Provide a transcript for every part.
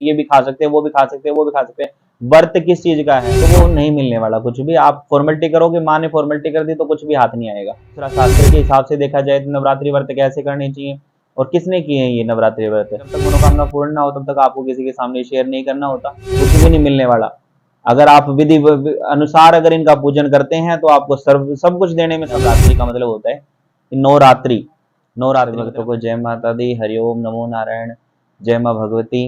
ये भी खा सकते हैं, वो भी खा सकते हैं, वो भी खा सकते हैं। व्रत किस चीज का है तो वो नहीं मिलने वाला कुछ भी। आप फॉर्मेलिटी करोगे, माँ ने फॉर्मेलिटी कर दी तो कुछ भी हाथ नहीं आएगा। दूसरा, शास्त्र के हिसाब से देखा जाए तो नवरात्रि व्रत कैसे करने चाहिए और किसने किए हैं ये नवरात्रि व्रत। जब तक मनोकामना पूर्ण ना हो तब तक आपको किसी के सामने शेयर नहीं करना होता, कुछ भी नहीं मिलने वाला। अगर आप विधि अनुसार अगर इनका पूजन करते हैं तो आपको सर्व सब कुछ देने में। नवरात्रि का मतलब होता है नवरात्रि। नवरात्रि भक्तों को जय माता दी, हरिओम नमो नारायण, जय माँ भगवती।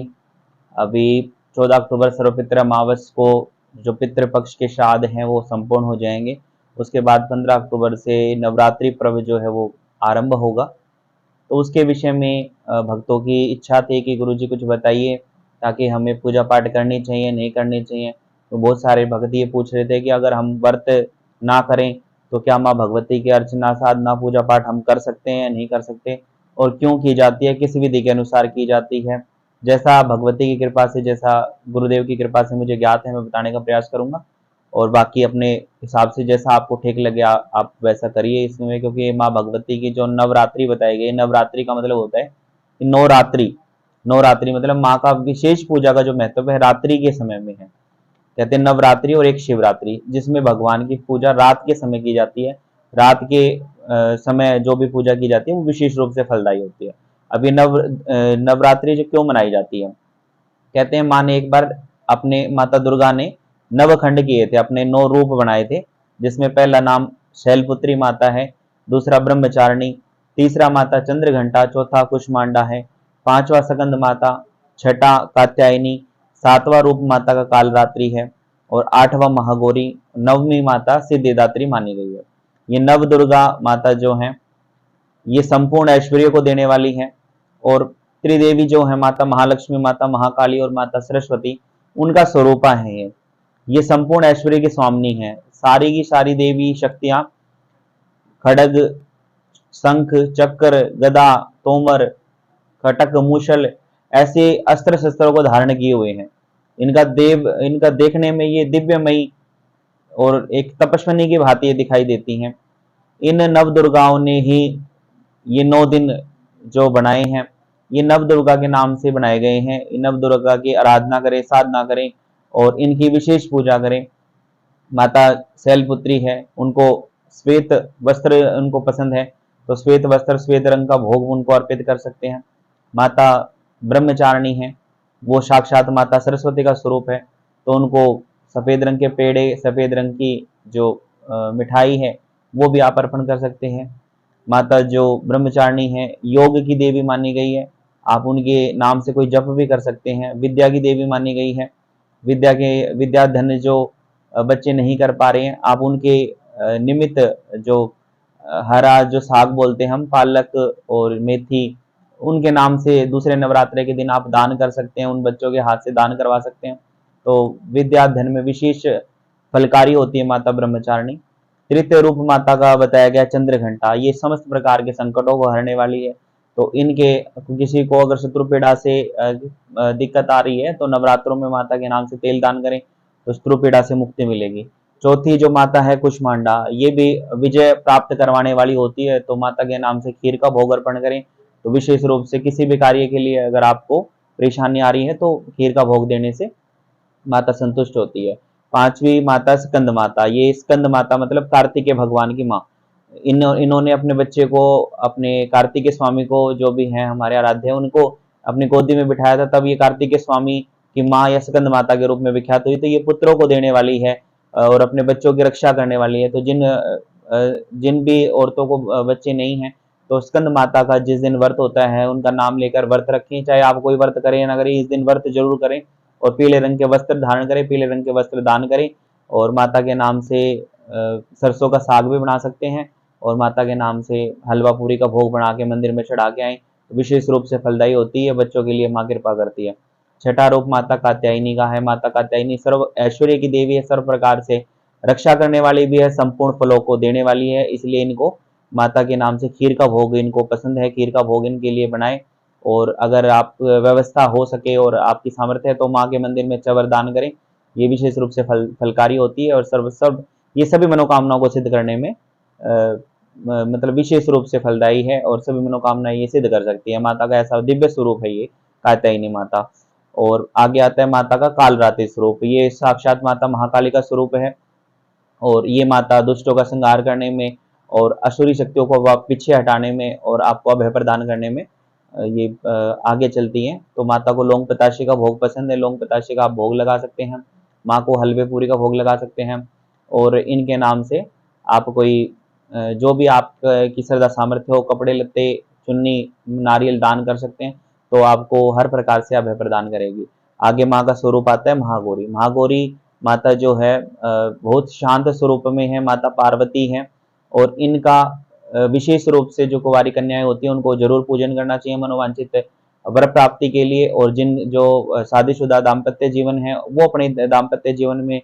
अभी 14 अक्टूबर सर्वपितृ अमावस को जो पितृपक्ष के श्राद्ध हैं वो संपूर्ण हो जाएंगे। उसके बाद 15 अक्टूबर से नवरात्रि पर्व जो है वो आरंभ होगा। तो उसके विषय में भक्तों की इच्छा थी कि गुरुजी कुछ बताइए ताकि हमें पूजा पाठ करनी चाहिए नहीं करनी चाहिए। तो बहुत सारे भक्त ये पूछ रहे थे कि अगर हम व्रत ना करें तो क्या माँ भगवती की अर्चना साधना पूजा पाठ हम कर सकते हैं या नहीं कर सकते, और क्यों की जाती है, किस विधि के अनुसार की जाती है। जैसा भगवती की कृपा से, जैसा गुरुदेव की कृपा से मुझे ज्ञात है, मैं बताने का प्रयास करूंगा। और बाकी अपने हिसाब से जैसा आपको ठीक लगे आप वैसा करिए इसमें, क्योंकि माँ भगवती की जो नवरात्रि बताई गई, नवरात्रि का मतलब होता है नवरात्रि। नवरात्रि मतलब माँ का विशेष पूजा का जो महत्व है रात्रि के समय में है। कहते हैं नवरात्रि और एक शिवरात्रि, जिसमें भगवान की पूजा रात के समय की जाती है। रात के समय जो भी पूजा की जाती है वो विशेष रूप से फलदायी होती है। अब ये नवरात्रि जो क्यों मनाई जाती है, कहते हैं माँ ने एक बार अपने माता दुर्गा ने नवखंड किए थे, अपने 9 रूप बनाए थे, जिसमें पहला नाम शैलपुत्री माता है, दूसरा ब्रह्मचारिणी, तीसरा माता चंद्रघंटा, चौथा कुष्मांडा है, पांचवा सकंद माता, छठा कात्यायनी, सातवां रूप माता का कालरात्रि है और आठवां महागौरी, नवमी माता सिद्धिदात्री मानी गई है। ये नव दुर्गा माता जो है ये संपूर्ण ऐश्वर्य को देने वाली है। और त्रिदेवी जो है माता महालक्ष्मी, माता महाकाली और माता सरस्वती, उनका स्वरूपा है ये संपूर्ण ऐश्वर्य की स्वामिनी है। सारी की सारी देवी शक्तियां खड़ग, शंख, चक्र, गदा, तोमर, खटक, मूसल ऐसे अस्त्र शस्त्रों को धारण किए हुए हैं। इनका देखने में ये दिव्यमयी और एक तपस्विनी की भांति दिखाई देती हैं। इन नव दुर्गाओं ने ही ये 9 दिन जो बनाए हैं ये नव दुर्गा के नाम से बनाए गए हैं। नव दुर्गा की आराधना करें, साधना करें और इनकी विशेष पूजा करें। माता शैलपुत्री है, उनको श्वेत वस्त्र उनको पसंद है तो श्वेत वस्त्र, श्वेत रंग का भोग उनको अर्पित कर सकते हैं। माता ब्रह्मचारिणी है, वो साक्षात माता सरस्वती का स्वरूप है, तो उनको सफेद रंग के पेड़े, सफेद रंग की जो मिठाई है वो भी आप अर्पण कर सकते हैं। माता जो ब्रह्मचारिणी है योग की देवी मानी गई है, आप उनके नाम से कोई जप भी कर सकते हैं। विद्या की देवी मानी गई है, विद्या धन जो बच्चे नहीं कर पा रहे हैं आप उनके निमित्त जो हरा जो साग बोलते हैं हम, पालक और मेथी, उनके नाम से दूसरे नवरात्रे के दिन आप दान कर सकते हैं, उन बच्चों के हाथ से दान करवा सकते हैं। तो विद्या धन में विशेष फलकारी होती है माता ब्रह्मचारिणी। तृतीय रूप माता का बताया गया चंद्रघंटा, ये समस्त प्रकार के संकटों को हरने वाली है। तो इनके किसी को अगर शत्रु पीड़ा से दिक्कत आ रही है तो नवरात्रों में माता के नाम से तेल दान करें तो शत्रु पीड़ा से मुक्ति मिलेगी। चौथी जो माता है कुष्मांडा, ये भी विजय प्राप्त करवाने वाली होती है, तो माता के नाम से खीर का भोग अर्पण करें तो विशेष रूप से किसी भी कार्य के लिए अगर आपको परेशानी आ रही है तो खीर का भोग देने से माता संतुष्ट होती है। पांचवी माता स्कंद माता, ये स्कंद माता मतलब कार्तिकेय भगवान की माँ। इन्होंने अपने बच्चे को, अपने कार्तिकेय स्वामी को, जो भी हैं हमारे आराध्य उनको अपनी गोदी में बिठाया था, तब ये कार्तिकेय स्वामी की माँ या स्कंद माता के रूप में विख्यात हुई। तो ये पुत्रों को देने वाली है और अपने बच्चों की रक्षा करने वाली है। तो जिन भी औरतों को बच्चे नहीं हैं तो स्कंद माता का जिस दिन व्रत होता है उनका नाम लेकर व्रत रखें, चाहे आप कोई व्रत करें या ना करें, इस दिन व्रत जरूर करें और पीले रंग के वस्त्र धारण करें, पीले रंग के वस्त्र दान करें और माता के नाम से सरसों का साग भी बना सकते हैं और माता के नाम से हलवा पूरी का भोग बना के मंदिर में चढ़ा के आए तो विशेष रूप से फलदायी होती है, बच्चों के लिए माँ कृपा करती है। छठा रूप माता कात्यायनी का है। माता कात्यायनी सर्व ऐश्वर्य की देवी है, सर्व प्रकार से रक्षा करने वाली भी है, संपूर्ण फलों को देने वाली है, इसलिए इनको माता के नाम से खीर का भोग इनको पसंद है, खीर का भोग इनके लिए बनाए। और अगर आप व्यवस्था हो सके और आपकी सामर्थ्य है तो माँ के मंदिर में चवर दान करें, ये विशेष रूप से फलकारी होती है और सब ये सभी मनोकामनाओं को सिद्ध करने में मतलब विशेष रूप से फलदायी है और सभी मनोकामनाएं ये सिद्ध कर सकती है। माता का ऐसा दिव्य स्वरूप है ये कात्यायनी माता। और आगे आता है माता का कालरात्रि स्वरूप। ये साक्षात माता महाकाली का स्वरूप है और ये माता दुष्टों का संहार करने में और असुरी शक्तियों को पीछे हटाने में और आपको अभय प्रदान करने में ये आगे चलती हैं। तो माता को लौंग बताशे का भोग पसंद है, लौंग बताशे का आप भोग लगा सकते हैं। माँ को हलवे पूरी का भोग लगा सकते हैं और इनके नाम से आप कोई जो भी आप की श्रद्धा सामर्थ्य हो, कपड़े लत्ते, चुन्नी, नारियल दान कर सकते हैं, तो आपको हर प्रकार से अभय प्रदान करेगी। आगे माँ का स्वरूप आता है महागौरी। महागौरी माता जो है बहुत शांत स्वरूप में है, माता पार्वती है और इनका विशेष रूप से जो कुंवारी कन्याएं होती हैं उनको जरूर पूजन करना चाहिए मनोवांछित वर प्राप्ति के लिए। और जिन जो शादीशुदा दाम्पत्य जीवन है वो अपने दाम्पत्य जीवन में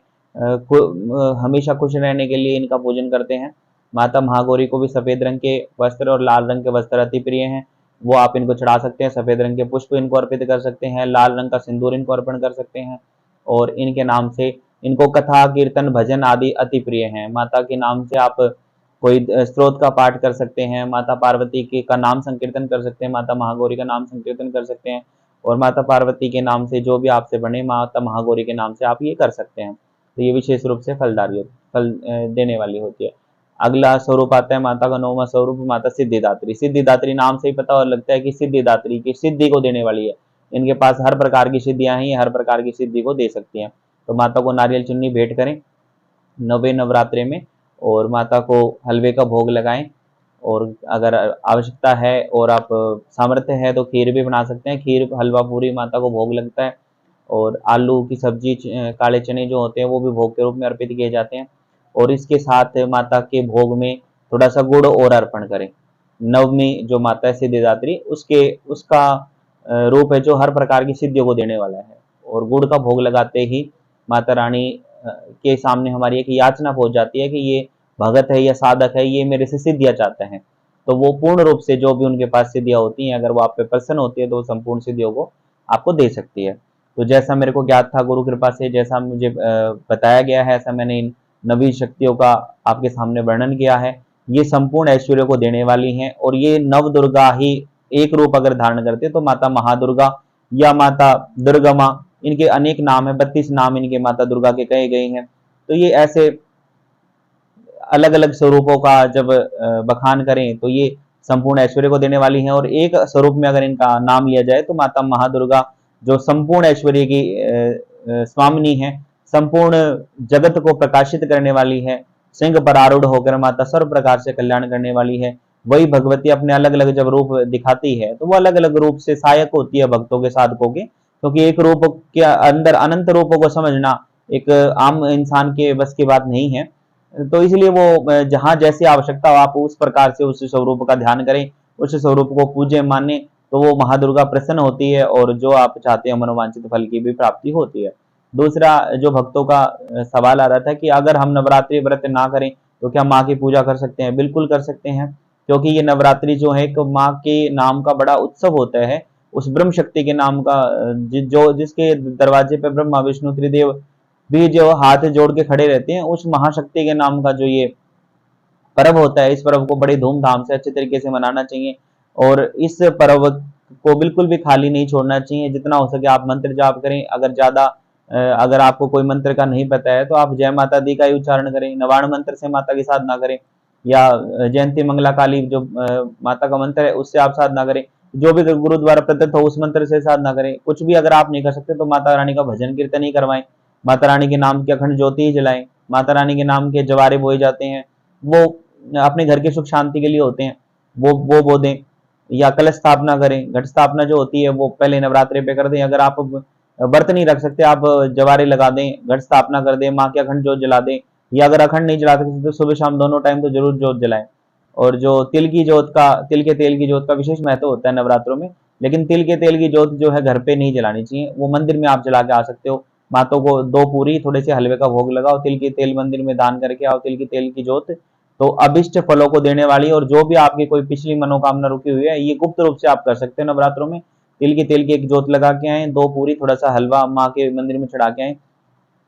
हमेशा खुश रहने के लिए इनका पूजन करते हैं। माता महागौरी को भी सफेद रंग के वस्त्र और लाल रंग के वस्त्र अति प्रिय हैं, वो आप इनको चढ़ा सकते हैं। सफेद रंग के पुष्प इनको अर्पित कर सकते हैं, लाल रंग का सिंदूर इनको अर्पण कर सकते हैं और इनके नाम से इनको कथा कीर्तन भजन आदि अति प्रिय हैं। माता के नाम से आप कोई स्त्रोत का पाठ कर सकते हैं, माता पार्वती के का नाम संकीर्तन कर सकते हैं, माता महागौरी का नाम संकीर्तन कर सकते हैं और माता पार्वती के नाम से जो भी आपसे बने माता महागौरी के नाम से आप ये कर सकते हैं। तो ये विशेष रूप से फल देने वाली होती है। अगला स्वरूप आता है माता का 9वां स्वरूप, माता सिद्धिदात्री। सिद्धिदात्री नाम से ही पता लगता है कि सिद्धिदात्री की सिद्धि को देने वाली है। इनके पास हर प्रकार की सिद्धियां हैं, हर प्रकार की सिद्धि को दे सकती हैं। तो माता को नारियल चुन्नी भेंट करें नवे नवरात्रे में और माता को हलवे का भोग लगाएं और अगर आवश्यकता है और आप सामर्थ्य है तो खीर भी बना सकते हैं। खीर हलवा पूरी माता को भोग लगता है और आलू की सब्जी, काले चने जो होते हैं वो भी भोग के रूप में अर्पित किए जाते हैं। और इसके साथ माता के भोग में थोड़ा सा गुड़ और अर्पण करें। नवमी जो माता है सिद्धिदात्री उसका रूप है जो हर प्रकार की सिद्धियों को देने वाला है और गुड़ का भोग लगाते ही माता रानी के सामने हमारी एक याचना पहुंच जाती है कि ये भगत है या साधक है, ये मेरे से सिद्धियां चाहते हैं। तो वो पूर्ण रूप से जो भी उनके पास सिद्धियां होती हैं, अगर वो आप पे प्रसन्न होती है तो वो संपूर्ण सिद्धियों को आपको दे सकती है। तो जैसा मेरे को ज्ञात था गुरु कृपा से, जैसा मुझे बताया गया है, ऐसा मैंने इन नवी शक्तियों का आपके सामने वर्णन किया है। ये संपूर्ण ऐश्वर्य को देने वाली हैं और ये नव दुर्गा ही एक रूप अगर धारण करते तो माता महादुर्गा या माता दुर्गा माँ, इनके अनेक नाम है, 32 नाम इनके माता दुर्गा के कहे गए हैं। तो ये ऐसे अलग अलग स्वरूपों का जब बखान करें तो ये संपूर्ण ऐश्वर्य को देने वाली हैं। और एक स्वरूप में अगर इनका नाम लिया जाए तो माता महादुर्गा जो संपूर्ण ऐश्वर्य की स्वामिनी है, संपूर्ण जगत को प्रकाशित करने वाली है, सिंह पर आरूढ़ होकर माता सर्व प्रकार से कल्याण करने वाली है। वही भगवती अपने अलग अलग जब रूप दिखाती है तो वो अलग अलग रूप से सहायक होती है भक्तों के, साधकों के, क्योंकि एक रूप के अंदर अनंत रूपों को समझना एक आम इंसान के बस की बात नहीं है। तो इसलिए वो जहां जैसी आवश्यकता हो आप उस प्रकार से उस स्वरूप का ध्यान करें, उस स्वरूप को पूजे माने, तो वो महादुर्गा प्रसन्न होती है और जो आप चाहते हैं मनोवांछित फल की भी प्राप्ति होती है। दूसरा जो भक्तों का सवाल आ रहा था कि अगर हम नवरात्रि व्रत ना करें तो क्या माँ की पूजा कर सकते हैं? बिल्कुल कर सकते हैं, क्योंकि ये नवरात्रि जो है एक माँ के नाम का बड़ा उत्सव होता है। उस ब्रह्म शक्ति के नाम का जिसके दरवाजे पे ब्रह्मा विष्णु त्रिदेव भी जो हाथ जोड़ के खड़े रहते हैं, उस महाशक्ति के नाम का जो ये पर्व होता है, इस पर्व को बड़ी धूमधाम से अच्छे तरीके से मनाना चाहिए और इस पर्व को बिल्कुल भी खाली नहीं छोड़ना चाहिए। जितना हो सके आप मंत्र जाप करें। अगर आपको कोई मंत्र का नहीं पता है तो आप जय माता दी का ही उच्चारण करें, नवाण मंत्र से माता की साधना करें या जयंती मंगला काली जो माता का मंत्र है उससे आप साधना करें। जो भी गुरु द्वारा प्रदत्त हो उस मंत्र से साधना करें। कुछ भी अगर आप नहीं कर सकते तो माता रानी का भजन कीर्तन ही करवाएं, माता रानी के नाम की अखंड ज्योति ही जलाएं, माता रानी के नाम के जवारे बोए जाते हैं, वो अपने घर की सुख शांति के लिए होते हैं, वो बो दें या कलश स्थापना करें। घट स्थापना जो होती है वो पहले नवरात्रि पे कर दें। अगर आप व्रत नहीं रख सकते आप जवारे लगा दें, घट स्थापना कर दें, माँ के अखंड जोत जला दें, या अगर अखंड नहीं जला सकते तो सुबह शाम दोनों टाइम तो जरूर जोत जलाएं। और जो तिल के तेल की जोत का विशेष महत्व होता है नवरात्रों में, लेकिन तिल के तेल की जोत जो है घर पे नहीं जलानी चाहिए, वो मंदिर में आप जला के आ सकते हो। मातों को 2 पूरी थोड़े से हलवे का भोग लगाओ, तिल के तेल मंदिर में दान करके आओ, तिल के तेल की जोत तो अभिष्ट फलों को देने वाली। और जो भी आपकी कोई पिछली मनोकामना रुकी हुई है ये गुप्त रूप से आप कर सकते हैं नवरात्रों में। तिल के तेल की एक जोत लगा के आए, 2 पूरी थोड़ा सा हलवा माँ के मंदिर में चढ़ा के आए,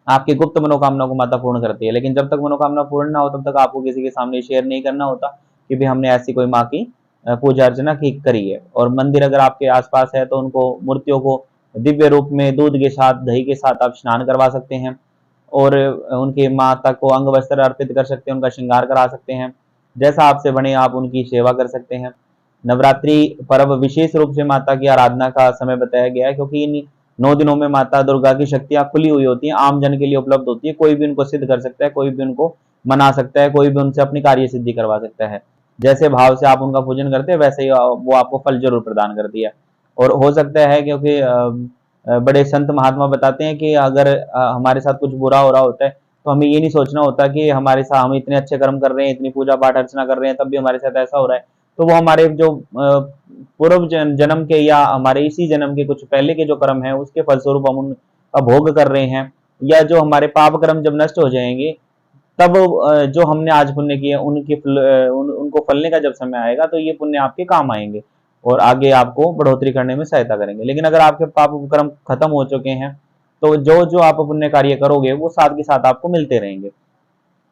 आपकी गुप्त मनोकामना को माता पूर्ण करती है। लेकिन जब तक मनोकामना पूर्ण ना हो तब तक आपको किसी के सामने शेयर नहीं करना होता कि भी हमने ऐसी कोई माँ की पूजा अर्चना की करी है। और मंदिर अगर आपके आसपास है तो उनको मूर्तियों को दिव्य रूप में दूध के साथ, दही के साथ आप स्नान करवा सकते हैं और उनकी माता को अंग वस्त्र अर्पित कर सकते हैं, उनका श्रृंगार करा सकते हैं। जैसा आपसे बने आप उनकी सेवा कर सकते हैं। नवरात्रि पर्व विशेष रूप से माता की आराधना का समय बताया गया है, क्योंकि इन 9 दिनों में माता दुर्गा की शक्तियां खुली हुई होती हैं, आम जन के लिए उपलब्ध होती है। कोई भी उनको सिद्ध कर सकता है, कोई भी उनको मना सकता है, कोई भी उनसे अपनी कार्य सिद्धि करवा सकता है। जैसे भाव से आप उनका पूजन करते हैं, वैसे ही वो आपको फल जरूर प्रदान करती है। और हो सकता है, क्योंकि बड़े संत महात्मा बताते हैं कि अगर हमारे साथ कुछ बुरा हो रहा होता है, तो हमें ये नहीं सोचना होता कि हमारे साथ हम इतने अच्छे कर्म कर रहे हैं, इतनी पूजा पाठ अर्चना कर रहे हैं, तब भी हमारे साथ ऐसा हो रहा है। तो वो हमारे जो पूर्व जन्म के या हमारे इसी जन्म के कुछ पहले के जो कर्म है, उसके फलस्वरूप हम उनका भोग कर रहे हैं, या जो हमारे पाप कर्म जब नष्ट हो जाएंगे, तब जो हमने आज पुण्य किए उनको फलने का जब समय आएगा, तो ये पुण्य आपके काम आएंगे और आगे आपको बढ़ोतरी करने में सहायता करेंगे। लेकिन अगर आपके पाप कर्म खत्म हो चुके हैं, तो जो जो आप पुण्य कार्य करोगे वो साथ के साथ आपको मिलते रहेंगे।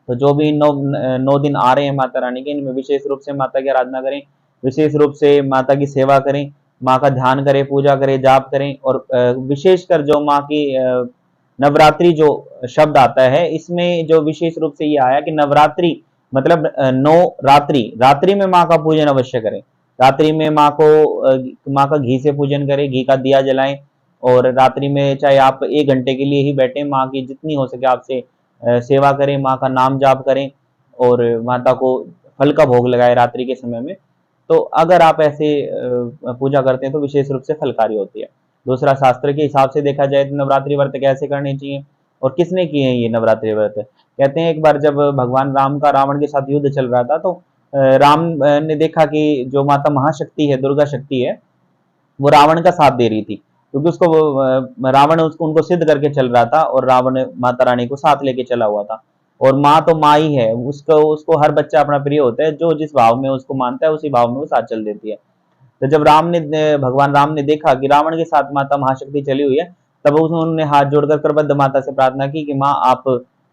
तो जो भी 9 दिन आ रहे हैं माता रानी के, इनमें विशेष रूप से माता की आराधना करें, विशेष रूप से माता की सेवा करें, माँ का ध्यान करें, पूजा करें, जाप करें। और विशेषकर जो माँ की नवरात्रि जो शब्द आता है, इसमें जो विशेष रूप से ये आया कि नवरात्रि मतलब 9 रात्रि, रात्रि में माँ का पूजन अवश्य करें। रात्रि में माँ का घी से पूजन करें, घी का दिया जलाएं। और रात्रि में चाहे आप 1 घंटे के लिए ही बैठे, माँ की जितनी हो सके आपसे सेवा करें, माँ का नाम जाप करें और माता को फल का भोग लगाए रात्रि के समय में। तो अगर आप ऐसे पूजा करते हैं तो विशेष रूप से फलकारी होती है। दूसरा, शास्त्र के हिसाब से देखा जाए तो नवरात्रि व्रत कैसे करने चाहिए और किसने किए हैं ये नवरात्रि व्रत। कहते हैं एक बार जब भगवान राम का रावण के साथ युद्ध चल रहा था, तो राम ने देखा कि जो माता महाशक्ति है, दुर्गा शक्ति है, वो रावण का साथ दे रही थी, क्योंकि उसको रावण उनको सिद्ध करके चल रहा था और रावण माता रानी को साथ लेके चला हुआ था। और माँ तो माँ ही है, उसको हर बच्चा अपना प्रिय होता है, जो जिस भाव में उसको मानता है उसी भाव में वो साथ चल देती है। तो जब भगवान राम ने देखा कि रावण के साथ माता महाशक्ति चली हुई है, तब उन्होंने हाथ जोड़कर करबद्ध माता से प्रार्थना की कि माँ आप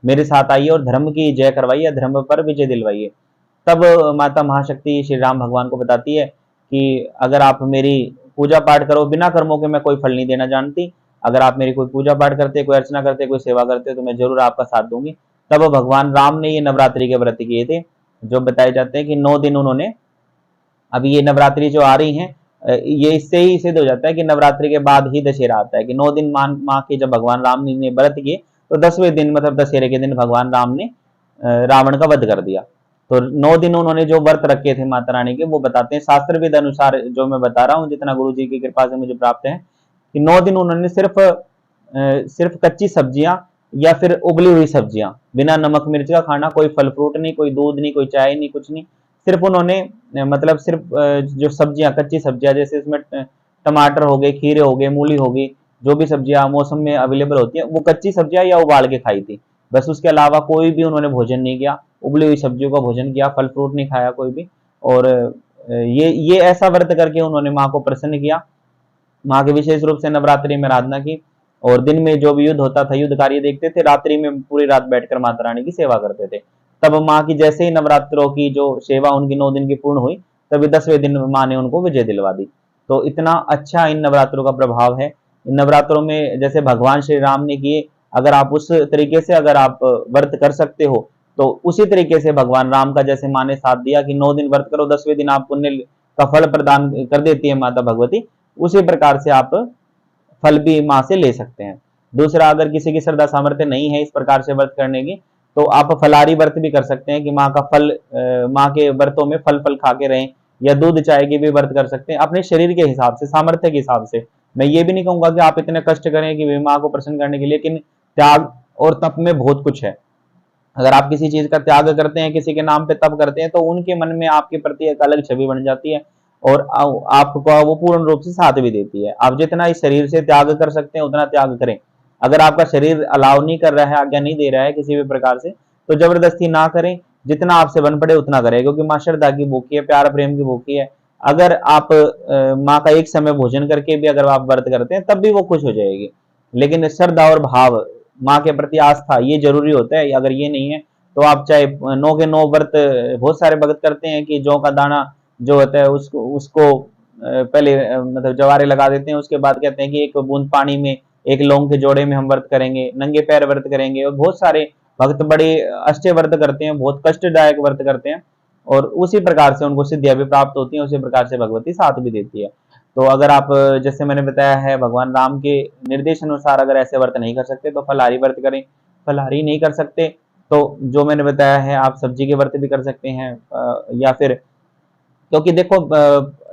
मेरे साथ आइए और धर्म की जय करवाइए, धर्म पर विजय दिलवाइए। तब माता महाशक्ति श्री राम भगवान को बताती है कि अगर आप मेरी पूजा पाठ करो, बिना कर्मों के मैं कोई फल नहीं देना जानती, अगर आप मेरी कोई पूजा पाठ करते, कोई अर्चना करते, कोई सेवा करते, तो मैं जरूर आपका साथ दूंगी। तब भगवान राम ने ये नवरात्रि के व्रत किए थे, जो बताए जाते हैं कि 9 दिन उन्होंने, अभी ये नवरात्रि जो आ रही है, ये इससे ही सिद्ध हो जाता है कि नवरात्रि के बाद ही दशहरा आता है, कि 9 दिन माँ के जब भगवान राम ने व्रत किए, तो 10वें दिन मतलब दशहरे के दिन भगवान राम ने रावण का वध कर दिया। तो 9 दिन उन्होंने जो व्रत रखे थे माता रानी के, वो बताते हैं शास्त्र विद अनुसार, जो मैं बता रहा हूँ जितना गुरु जी की कृपा से मुझे प्राप्त है, कि 9 दिन उन्होंने सिर्फ कच्ची सब्जियां या फिर उबली हुई सब्जियां, बिना नमक मिर्च का खाना, कोई फल फ्रूट नहीं, कोई दूध नहीं, कोई चाय नहीं, कुछ नहीं। सिर्फ उन्होंने मतलब सिर्फ जो सब्जियां, कच्ची सब्जियां, जैसे इसमें टमाटर हो गए, खीरे हो गए, मूली हो गई, जो भी सब्जियां मौसम में अवेलेबल होती है, वो कच्ची सब्जियां या उबाल के खाई थी। बस उसके अलावा कोई भी उन्होंने भोजन नहीं किया, उबली हुई सब्जियों का भोजन किया, फल फ्रूट नहीं खाया कोई भी। और ये ऐसा व्रत करके उन्होंने माँ को प्रसन्न किया, माँ के विशेष रूप से नवरात्रि में आराधना की। और दिन में जो भी युद्ध होता था, युद्ध कार्य देखते थे, रात्रि में पूरी रात बैठकर माता रानी की सेवा करते थे। तब माँ की जैसे ही नवरात्रों की जो सेवा उनकी 9 दिन की पूर्ण हुई, तभी 10वें दिन माँ ने उनको विजय दिलवा दी। तो इतना अच्छा इन नवरात्रों का प्रभाव है। इन नवरात्रों में जैसे भगवान श्री राम ने किए, अगर आप उस तरीके से अगर आप व्रत कर सकते हो, तो उसी तरीके से भगवान राम का जैसे माँ ने साथ दिया कि 9 दिन व्रत करो, 10वें दिन आप पुण्य का फल प्रदान कर देती है माता भगवती, उसी प्रकार से आप फल भी माँ से ले सकते हैं। दूसरा, अगर किसी की श्रद्धा सामर्थ्य नहीं है इस प्रकार से व्रत करने की, तो आप फलारी व्रत भी कर सकते हैं कि माँ का फल, माँ के व्रतों में फल फल खा के रहें, या दूध चाय की भी व्रत कर सकते हैं अपने शरीर के हिसाब से, सामर्थ्य के हिसाब से। मैं ये भी नहीं कहूंगा कि आप इतने कष्ट करें कि माँ को प्रसन्न करने के लिए, लेकिन त्याग और तप में बहुत कुछ है। अगर आप किसी चीज का त्याग करते हैं, किसी के नाम पे तप करते हैं, तो उनके मन में आपके प्रति एक अलग छवि बन जाती है और आपको वो पूर्ण रूप से साथ भी देती है। आप जितना इस शरीर से त्याग कर सकते हैं उतना त्याग करें। अगर आपका शरीर अलाउ नहीं कर रहा है, आज्ञा नहीं दे रहा है किसी भी प्रकार से, तो जबरदस्ती ना करें, जितना आपसे बन पड़े उतना करें, क्योंकि माँ श्रद्धा की भूखी है, प्यार प्रेम की भूखी है। अगर आप माँ का एक समय भोजन करके भी अगर आप व्रत करते हैं, तब भी वो खुश हो जाएगी। लेकिन श्रद्धा और भाव, माँ के प्रति आस्था, ये जरूरी होता है। अगर ये नहीं है तो आप चाहे 9 के 9 व्रत, बहुत सारे भक्त करते हैं कि जौ का दाना जो होता है उसको पहले मतलब जवारे लगा देते हैं, उसके बाद कहते हैं कि एक बूंद पानी में एक लौंग के जोड़े में हम व्रत करेंगे, नंगे पैर व्रत करेंगे, और बहुत सारे भक्त बड़े अच्छे व्रत करते हैं, बहुत कष्टदायक व्रत करते हैं, और उसी प्रकार से उनको सिद्धियां भी प्राप्त होती हैं, उसी प्रकार से भगवती साथ भी देती है। तो अगर आप जैसे मैंने बताया है भगवान राम के निर्देश अनुसार अगर ऐसे व्रत नहीं कर सकते तो फलाहारी व्रत करें। फलाहारी नहीं कर सकते तो जो मैंने बताया है आप सब्जी के व्रत भी कर सकते हैं, या फिर क्योंकि देखो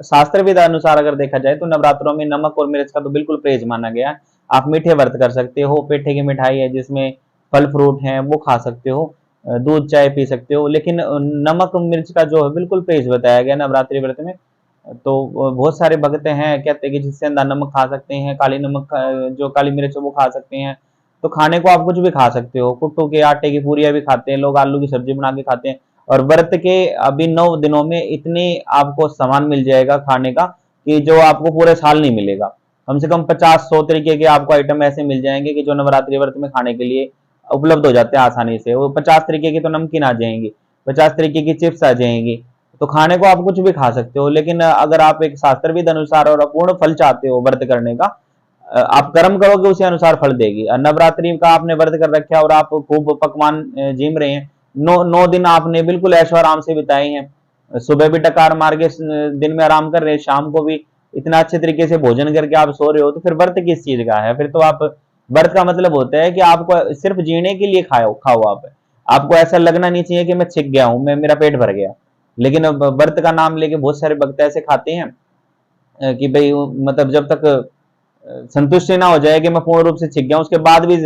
शास्त्र विधा अनुसार अगर देखा जाए तो नवरात्रों में नमक और मिर्च का तो बिल्कुल परहेज माना गया है। आप मीठे व्रत कर सकते हो, पेठे की मिठाई है जिसमें फल फ्रूट है वो खा सकते हो, दूध चाय पी सकते हो, लेकिन नमक मिर्च का जो है बिल्कुल परहेज बताया गया नवरात्रि व्रत में। तो बहुत सारे भक्त हैं कहते हैं कि जिससे अंधा नमक खा सकते हैं, काली नमक जो काली मिर्च है वो खा सकते हैं। तो खाने को आप कुछ भी खा सकते हो, कुट्टू के आटे की पूरियां भी खाते हैं लोग, आलू की सब्जी बना के खाते हैं। और व्रत के अभी 9 दिनों में इतने आपको सामान मिल जाएगा खाने का कि जो आपको पूरे साल नहीं मिलेगा। कम से कम 50-100 तरीके के आपको आइटम ऐसे मिल जाएंगे कि जो नवरात्रि व्रत में खाने के लिए उपलब्ध हो जाते हैं आसानी से। वो 50 तरीके की तो नमकीन आ जाएंगी, 50 तरीके की चिप्स आ जाएंगी। तो खाने को आप कुछ भी खा सकते हो, लेकिन अगर आप एक शास्त्रविद अनुसार और अपूर्ण फल चाहते हो व्रत करने का, आप कर्म करोगे उसी अनुसार फल देगी। नवरात्रि का आपने व्रत कर रखा है और आप खूब पकवान जिम रहे हैं, 9 दिन आपने बिल्कुल ऐशो आराम से बिताए हैं, सुबह भी टकार मार के दिन में आराम कर रहे हैं, शाम को भी इतना अच्छे तरीके से भोजन करके आप सो रहे हो, तो फिर व्रत किस चीज का है? फिर तो आप व्रत का मतलब होता है कि आपको सिर्फ जीने के लिए खाओ आप। आपको ऐसा लगना नहीं चाहिए कि मैं छिक गया हूं, मैं मेरा पेट भर गया। लेकिन अब व्रत का नाम लेके बहुत सारे भक्त ऐसे खाते हैं कि भाई मतलब जब तक संतुष्टि ना हो जाए कि मैं पूर्ण रूप से छिक गया, उसके बाद भी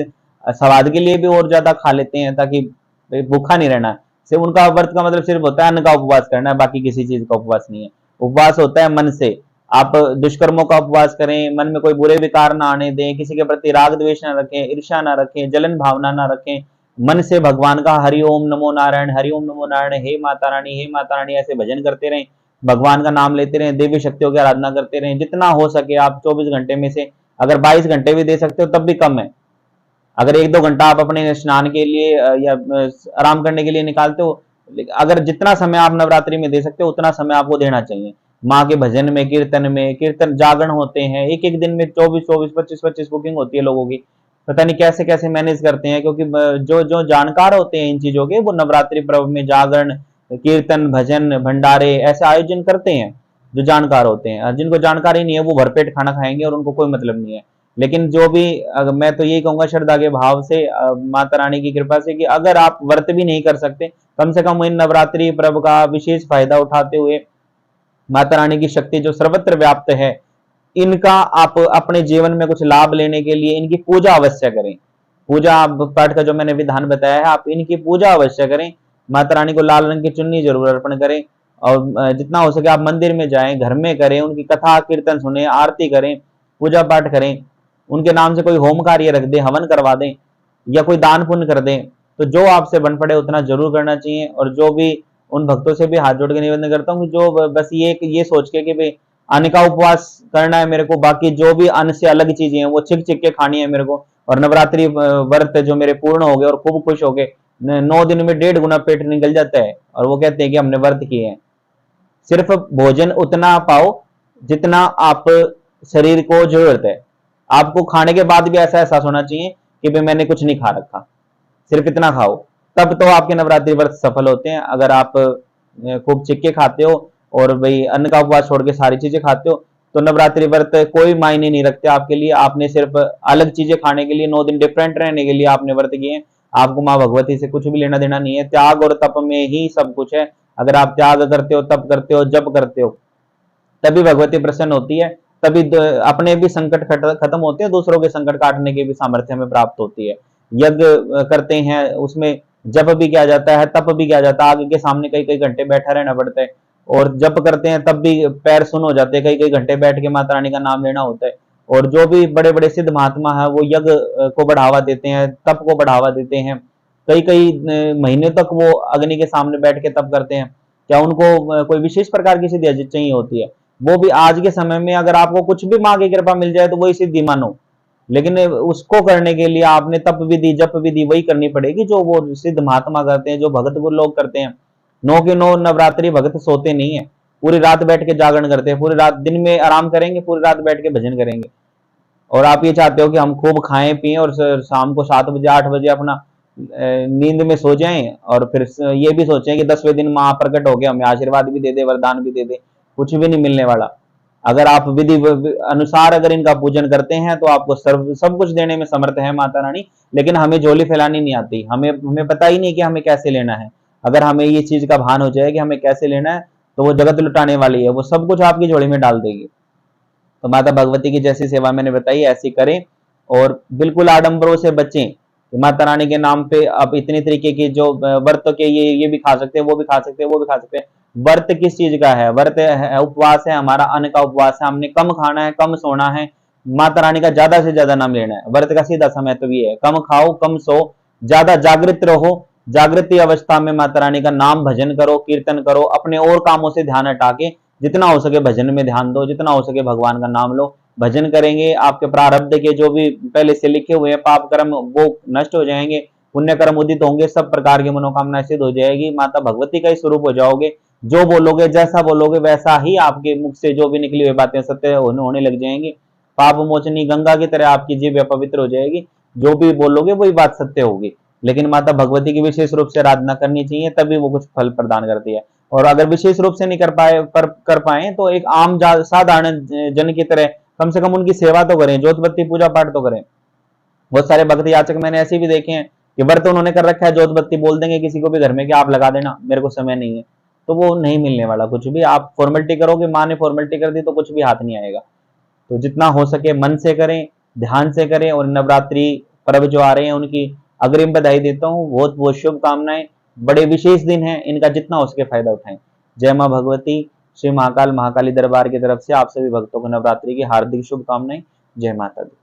स्वाद के लिए भी और ज्यादा खा लेते हैं ताकि भूखा नहीं रहना। सिर्फ उनका व्रत का मतलब सिर्फ होता है अन्न का उपवास करना है, बाकी किसी चीज का उपवास नहीं है। उपवास होता है मन से। आप दुष्कर्मों का उपवास करें, मन में कोई बुरे विकार ना आने दें, किसी के प्रति राग द्वेष ना रखें, ईर्ष्या ना रखें, जलन भावना ना रखें, मन से भगवान का हरि ओम नमो नारायण, हरि ओम नमो नारायण, हे माता रानी, हे माता रानी ऐसे भजन करते रहें, भगवान का नाम लेते रहें, देवी शक्तियों की आराधना करते रहें। जितना हो सके आप 24 घंटे में से अगर 22 घंटे भी दे सकते हो तब भी कम है। अगर 1-2 घंटा आप अपने स्नान के लिए या आराम करने के लिए निकालते हो, अगर जितना समय आप नवरात्रि में दे सकते हो उतना समय आपको देना चाहिए। माँ के भजन में, कीर्तन जागरण होते हैं, एक एक दिन में 24-24, 25-25 बुकिंग होती है लोगों की। पता नहीं कैसे कैसे मैनेज करते हैं, क्योंकि जो जो जानकार होते हैं इन चीजों के, वो नवरात्रि पर्व में जागरण, कीर्तन, भजन, भंडारे ऐसे आयोजन करते हैं जो जानकार होते हैं। जिनको जानकारी नहीं है वो भरपेट खाना खाएंगे और उनको कोई मतलब नहीं है। लेकिन जो भी मैं तो यही कहूंगा श्रद्धा के भाव से, माता रानी की कृपा से, कि अगर आप व्रत भी नहीं कर सकते, कम से कम इन नवरात्रि पर्व का विशेष फायदा उठाते हुए माता रानी की शक्ति जो सर्वत्र व्याप्त है, इनका आप अपने जीवन में कुछ लाभ लेने के लिए इनकी पूजा अवश्य करें। पूजा पाठ का जो मैंने विधान बताया है, आप इनकी पूजा अवश्य करें। माता रानी को लाल रंग की चुन्नी जरूर अर्पण करें, और जितना हो सके आप मंदिर में जाएं, घर में करें, उनकी कथा कीर्तन सुने, आरती करें, पूजा पाठ करें, उनके नाम से कोई होम कार्य रख दें, हवन करवा दें, या कोई दान पुण्य कर दें। तो जो आपसे बन पड़े उतना जरूर करना चाहिए। और जो भी उन भक्तों से भी हाथ जोड़ के निवेदन करता हूँ कि जो बस ये सोच के कि भाई अन्न का उपवास करना है मेरे को, बाकी जो भी अन्न से अलग चीजें हैं वो छिक छिक के खानी है मेरे को, और नवरात्रि व्रत जो मेरे पूर्ण हो गए और खूब खुश हो गए, 9 दिन में 1.5 गुना पेट निकल जाता है और वो कहते हैं कि हमने व्रत किए हैं। सिर्फ भोजन उतना पाओ जितना आप शरीर को जरूरत है। आपको खाने के बाद भी ऐसा एहसास होना चाहिए कि भाई मैंने कुछ नहीं खा रखा, सिर्फ इतना खाओ, तब तो आपके नवरात्रि व्रत सफल होते हैं। अगर आप खूब चिक्के खाते हो और भाई अन्न का उपवास छोड़ के सारी चीजें खाते हो, तो नवरात्रि व्रत कोई मायने नहीं रखते आपके लिए। आपने सिर्फ अलग चीजें खाने के लिए, 9 दिन डिफरेंट रहने के लिए आपने व्रत किए हैं। आपको माँ भगवती से कुछ भी लेना देना नहीं है। त्याग और तप में ही सब कुछ है। अगर आप त्याग करते हो, तप करते हो, जप करते हो, तभी भगवती प्रसन्न होती है। तभी अपने भी संकट खत्म होते हैं, दूसरों के संकट काटने की भी सामर्थ्य हमें प्राप्त होती है। यज्ञ करते हैं, उसमें जप भी किया जाता है, तप भी किया जाता है, आगे के सामने कई कई घंटे बैठा रहना पड़ता है। और जप करते हैं तब भी पैर सुन हो जाते हैं, कई कई घंटे बैठ के माता रानी का नाम लेना होता है। और जो भी बड़े बड़े सिद्ध महात्मा है वो यज्ञ को बढ़ावा देते हैं, तप को बढ़ावा देते हैं, कई कई महीने तक वो अग्नि के सामने बैठ के तप करते हैं। क्या उनको कोई विशेष प्रकार की सिद्धि चाहिए होती है? वो भी आज के समय में अगर आपको कुछ भी माँ की कृपा मिल जाए तो वही सिद्धि मानो, लेकिन उसको करने के लिए आपने तप विधि, जप विधि वही करनी पड़ेगी जो वो सिद्ध महात्मा करते हैं, जो भगत वो लोग करते हैं। 9 के 9 नवरात्रि भगत सोते नहीं है, पूरी रात बैठ के जागरण करते हैं, पूरी रात, दिन में आराम करेंगे, पूरी रात बैठ के भजन करेंगे। और आप ये चाहते हो कि हम खूब खाएं पिएं और शाम को 7 बजे 8 बजे अपना नींद में सो जाएं, और फिर ये भी सोचें कि 10वें दिन माँ प्रकट हो गया, हमें आशीर्वाद भी दे दे, वरदान भी दे दे। कुछ भी नहीं मिलने वाला। अगर आप विधि अनुसार अगर इनका पूजन करते हैं तो आपको सर्व सब कुछ देने में समर्थ है माता रानी, लेकिन हमें झोली फैलानी नहीं आती। हमें हमें पता ही नहीं कि हमें कैसे लेना है। अगर हमें ये चीज का भान हो जाए कि हमें कैसे लेना है, तो वो जगत लुटाने वाली है, वो सब कुछ आपकी झोली में डाल देगी। तो माता भगवती की जैसी सेवा मैंने बताई ऐसी करें, और बिल्कुल आडंबरों से बचें। माता रानी के नाम पे अब इतनी तरीके की जो व्रत के ये भी खा सकते हैं, वो भी खा सकते हैं, वो भी खा सकते हैं। व्रत किस चीज का है? व्रत है, उपवास है, हमारा अन्न का उपवास है। हमने कम खाना है, कम सोना है, माता रानी का ज्यादा से ज्यादा नाम लेना है। व्रत का सीधा समय तो ये है, कम खाओ, कम सो, ज्यादा जागृत रहो। जागृति अवस्था में माता रानी का नाम भजन करो, कीर्तन करो, अपने और कामों से ध्यान हटा के जितना हो सके भजन में ध्यान दो, जितना हो सके भगवान का नाम लो। भजन करेंगे, आपके प्रारब्ध के जो भी पहले से लिखे हुए हैं पाप कर्म वो नष्ट हो जाएंगे, पुण्य कर्म उदित होंगे, सब प्रकार की मनोकामना सिद्ध हो जाएगी। माता भगवती का ही स्वरूप हो जाओगे। जो बोलोगे, जैसा बोलोगे वैसा ही आपके मुख से जो भी निकली हुई बातें सत्य होने लग जाएंगी। पाप मोचनी गंगा की तरह आपकी जीभ पवित्र हो जाएगी। जो भी बोलोगे वही बात सत्य होगी। लेकिन माता भगवती की विशेष रूप से आराधना करनी चाहिए, तभी वो कुछ फल प्रदान करती है। और अगर विशेष रूप से नहीं कर पाए तो एक आम साधारण जन की तरह कम से कम उनकी सेवा तो करें, जोत बत्ती पूजा पाठ तो करें। बहुत सारे भक्त याचक मैंने ऐसे भी देखे हैं कि व्रत उन्होंने कर रखा है, जोत बत्ती बोल देंगे किसी को भी घर में कि आप लगा देना, मेरे को समय नहीं है, तो वो नहीं मिलने वाला कुछ भी। आप फॉर्मेलिटी करोगे, माँ ने फॉर्मेलिटी कर दी तो कुछ भी हाथ नहीं आएगा। तो जितना हो सके मन से करें, ध्यान से करें। और नवरात्रि पर्व जो आ रहे हैं उनकी अग्रिम बधाई देता हूँ, बहुत बहुत शुभकामनाएं। बड़े विशेष दिन है, इनका जितना हो सके फायदा उठाएं। जय माँ भगवती। श्री महाकाल महाकाली दरबार की तरफ से आप सभी भक्तों को नवरात्रि की हार्दिक शुभकामनाएं। जय माता दी।